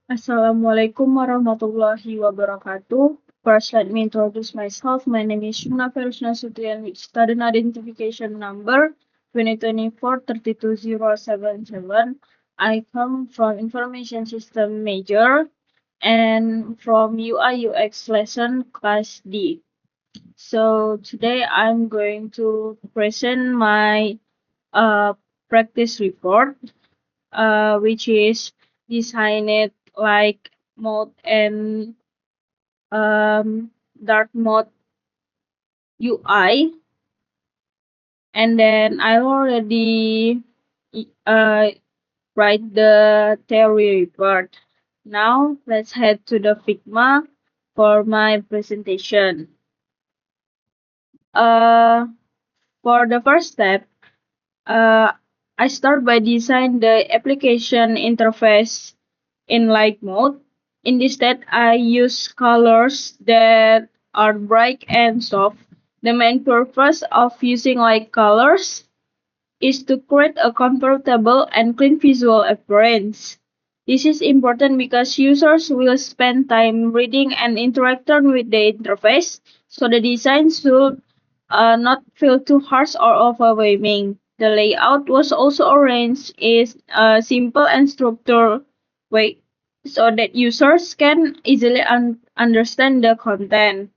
Assalamualaikum warahmatullahi wabarakatuh. First, let me introduce myself. My name is Shuna Ferusna Sutrian with student identification number 2024-32077. I come from information system major and from UI UX lesson class D. So today I'm going to present my uh, practice report, which is designed like mode and dark mode UI, and then I already uh, write the theory report. Now let's head to the Figma for my presentation. Uh, for the first step, uh, I start by design the application interface in light mode. In this step, I use colors that are bright and soft. The main purpose of using light colors is to create a comfortable and clean visual appearance. This is important because users will spend time reading and interacting with the interface, so the design should not feel too harsh or overwhelming. The layout was also arranged in a simple and structured way so that users can easily understand the content.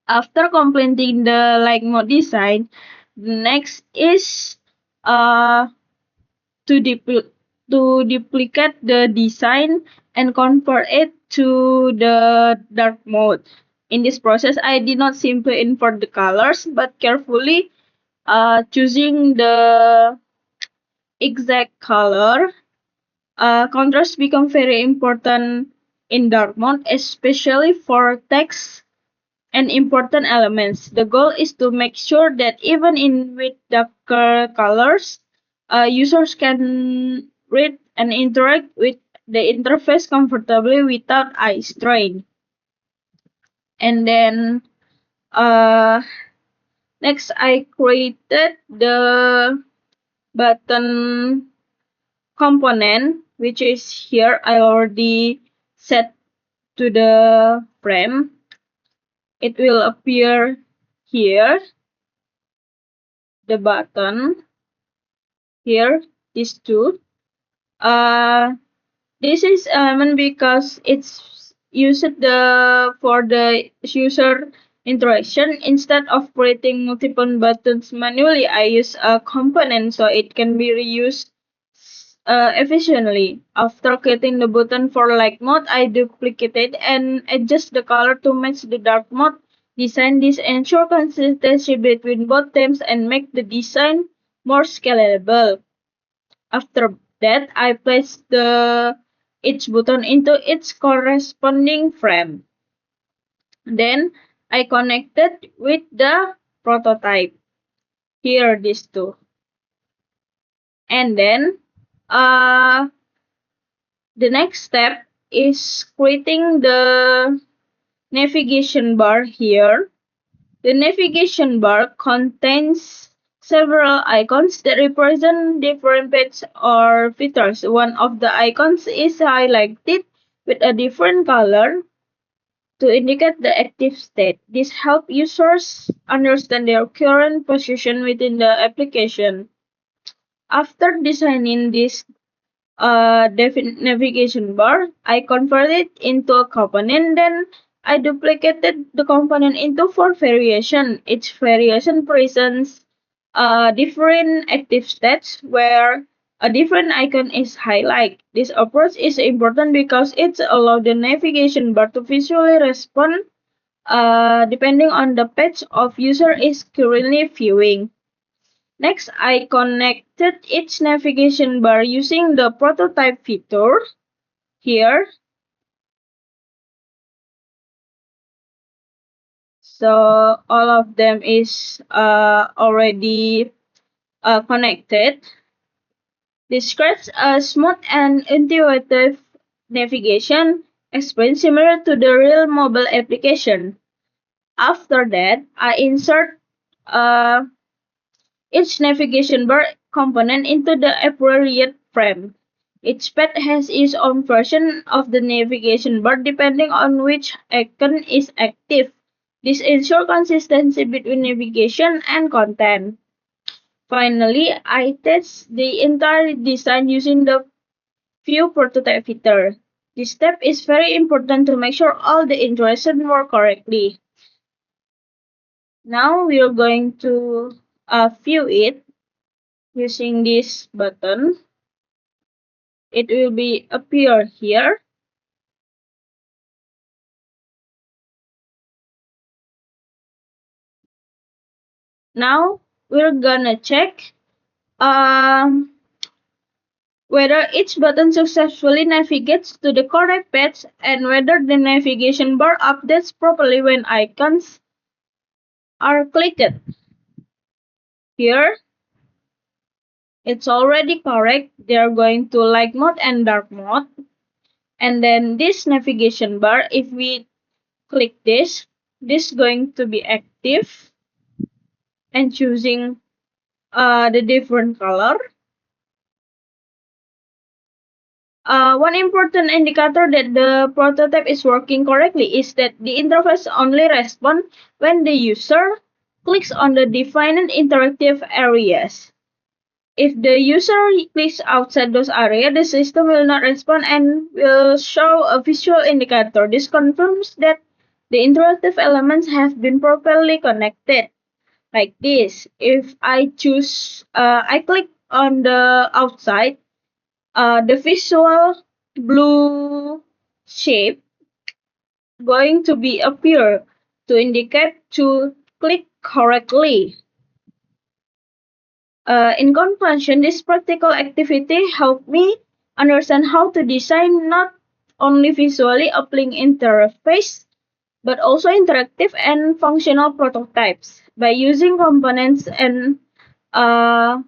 After completing the like mode design, the next is uh, to, duplicate the design and convert it to the dark mode. In this process, I did not simply import the colors, but carefully choosing the exact color. Contrast become very important in dark mode, especially for text and important elements. The goal is to make sure that even in with darker colors, users can read and interact with the interface comfortably without eye strain. And then next I created the button component, which is here. I already set to the frame. It will appear here, the button here, these two. Uh, this is element because it's used for the user interaction. Instead of creating multiple buttons manually, I use a component so it can be reused efficiently. After creating the button for light mode, I duplicate it and adjust the color to match the dark mode. Design this ensure consistency between both themes and make the design more scalable. After that, I place the each button into its corresponding frame. Then I connected with the prototype. Here, these two. And then the next step is creating the navigation bar here. The navigation bar contains several icons that represent different pages or features. One of the icons is highlighted with a different color to indicate the active state. This helps users understand their current position within the application. After designing this navigation bar, I convert it into a component. Then I duplicated the component into four variation. Each variation presents different active states where a different icon is highlighted. This approach is important because it allows the navigation bar to visually respond depending on the page of user is currently viewing. Next, I connected each navigation bar using the prototype feature here. So all of them is already connected. Describes a smooth and intuitive navigation experience similar to the real mobile application. After that, I insert uh, each navigation bar component into the appropriate frame. Each pet has its own version of the navigation bar depending on which icon is active. This ensures consistency between navigation and content. Finally, I test the entire design using the View Prototype feature. This step is very important to make sure all the iterations work correctly. Now we are going to view it using this button. It will be appear here. Now we're gonna check um, whether each button successfully navigates to the correct page and whether the navigation bar updates properly when icons are clicked. Here, it's already correct. They are going to light mode and dark mode. And then this navigation bar, if we click this is going to be active and choosing the different color. One important indicator that the prototype is working correctly is that the interface only responds when the user clicks on the defined interactive areas. If the user clicks outside those areas, the system will not respond and will show a visual indicator. This confirms that the interactive elements have been properly connected. Like this, if I choose, I click on the outside, the visual blue shape going to be appear to indicate to click correctly. In conclusion, this practical activity helped me understand how to design not only visually appealing interface, but also interactive and functional prototypes. By using components and uh,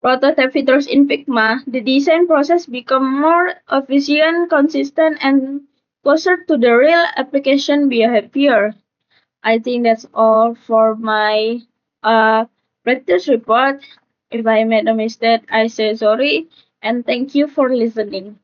prototype features in Figma, the design process become more efficient, consistent, and closer to the real application behavior. I think that's all for my practice report. If I made a mistake, I say sorry and thank you for listening.